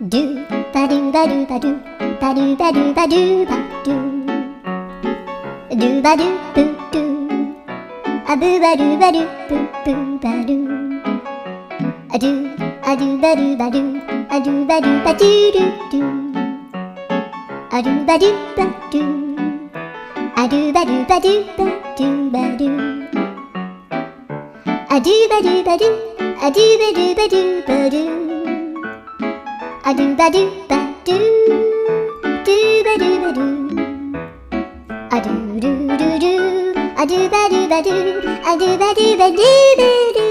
ドゥバドゥバドゥバドゥバドゥバドゥバドゥバドゥドゥバドゥブドゥアブバドゥバドゥブブバドゥアドゥアドゥバドゥバドゥアドゥバドゥバドゥドゥドゥアドゥバドゥバドゥアドゥバドゥバドゥバドゥバドゥアドゥバドゥバドゥアドゥバドゥバドゥバドゥアドゥバドゥバドゥドゥバドゥバドゥアドゥルルルアドゥバドゥバドゥアドゥバドゥバドゥバドゥ